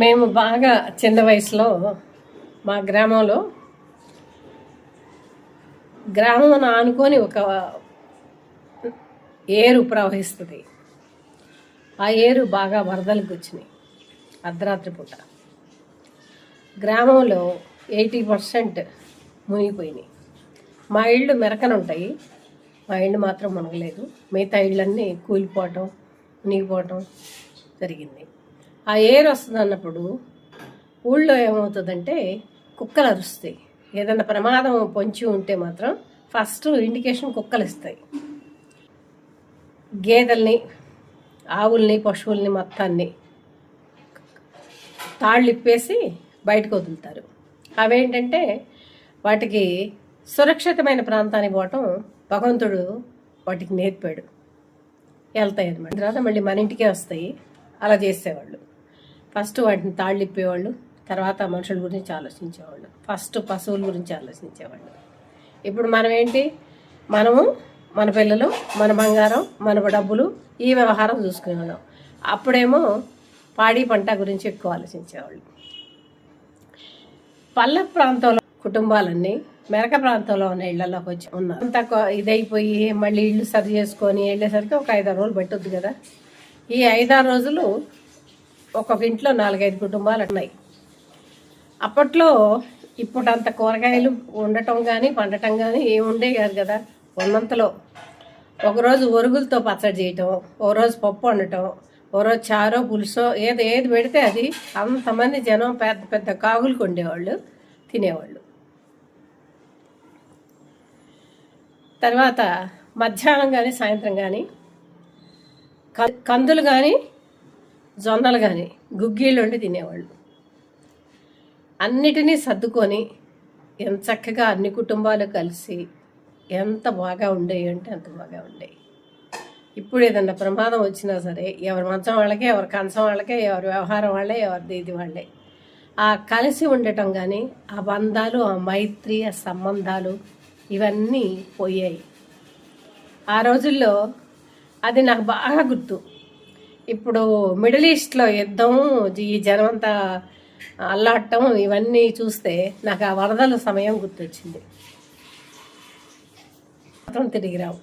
మేము బాగా చిన్న వయసులో మా గ్రామంలో గ్రామం ఆనుకొని ఒక ఏరు ప్రవహిస్తుంది. ఆ ఏరు బాగా వరదలకు వచ్చినాయి అర్ధరాత్రి పూట. గ్రామంలో 80% మునిగిపోయినాయి. మా ఇళ్ళు మెరకనుంటాయి, మా ఇళ్ళు మాత్రం మునగలేదు. మిగతా ఇళ్ళన్నీ కూలిపోవటం, మునిగిపోవటం జరిగింది. ఆ ఏరు వస్తుంది అన్నప్పుడు ఊళ్ళో ఏమవుతుందంటే కుక్కలు అరుస్తాయి. ఏదైనా ప్రమాదం పొంచి ఉంటే మాత్రం ఫస్ట్ ఇండికేషన్ కుక్కలు ఇస్తాయి. గేదెల్ని, ఆవుల్ని, పశువుల్ని మొత్తాన్ని తాళ్ళు ఇప్పేసి బయటకు వదులుతారు. అవేంటంటే వాటికి సురక్షితమైన ప్రాంతానికి పోవటం భగవంతుడు వాటికి నేర్పాడు. వెళ్తాయి అన్నమాట. తర్వాత మళ్ళీ మన ఇంటికే వస్తాయి. అలా చేసేవాళ్ళు. ఫస్ట్ వాటిని తాళ్ళు ఇప్పేవాళ్ళు, తర్వాత మనుషుల గురించి ఆలోచించేవాళ్ళు, ఫస్ట్ పశువుల గురించి ఆలోచించేవాళ్ళు. ఇప్పుడు మనం ఏంటి, మనము మన పిల్లలు, మన బంగారం, మన డబ్బులు, ఈ వ్యవహారం చూసుకునేవాళ్ళం. అప్పుడేమో పాడి పంట గురించి ఎక్కువ ఆలోచించేవాళ్ళు. పల్లె ప్రాంతంలో కుటుంబాలన్నీ మెరక ప్రాంతంలో ఉన్న ఇళ్లలోకి వచ్చి ఉన్నారు. అంత ఇదైపోయి మళ్ళీ ఇళ్ళు సరి చేసుకొని వెళ్ళేసరికి ఒక 5-6 రోజులు పట్టుద్ది కదా. ఈ 5-6 రోజులు ఒక్కొక్క ఇంట్లో 4-5 కుటుంబాలు ఉన్నాయి. అప్పట్లో ఇప్పుడంత కూరగాయలు ఉండటం కానీ పండటం కానీ ఏమి ఉండే కాదు కదా. ఉన్నంతలో ఒకరోజు ఒరుగులతో పచ్చడి చేయటం, ఓరోజు పప్పు వండటం, ఓరోజు చారో పులుసో ఏది పెడితే అది. అంతమంది జనం పెద్ద పెద్ద కాగులు కొండేవాళ్ళు, తినేవాళ్ళు. తర్వాత మధ్యాహ్నం కానీ సాయంత్రం కానీ కందులు కానీ జొన్నలు కానీ గుగ్గిళ్ళు వండి తినేవాళ్ళు. అన్నిటినీ సర్దుకొని ఎంత చక్కగా అన్ని కుటుంబాలు కలిసి ఎంత బాగా ఉండేవి అంటే అంత బాగా ఉండేవి. ఇప్పుడు ఏదన్నా ప్రమాదం వచ్చినా సరే ఎవరి మంచం వాళ్ళకే, ఎవరి కంచం వాళ్ళకే, ఎవరి వ్యవహారం వాళ్ళే, ఎవరిది ఇది వాళ్ళే. ఆ కలిసి ఉండటం కానీ, ఆ బంధాలు, ఆ మైత్రి, ఆ సంబంధాలు ఇవన్నీ పోయాయి. ఆ రోజుల్లో అది నాకు బాగా గుర్తు. ఇప్పుడు మిడిల్ ఈస్ట్లో యుద్ధం, ఈ జనమంతా అల్లాడటం ఇవన్నీ చూస్తే నాకు ఆ వరదల సమయం గుర్తొచ్చింది. మాత్రం తిరిగి రావు.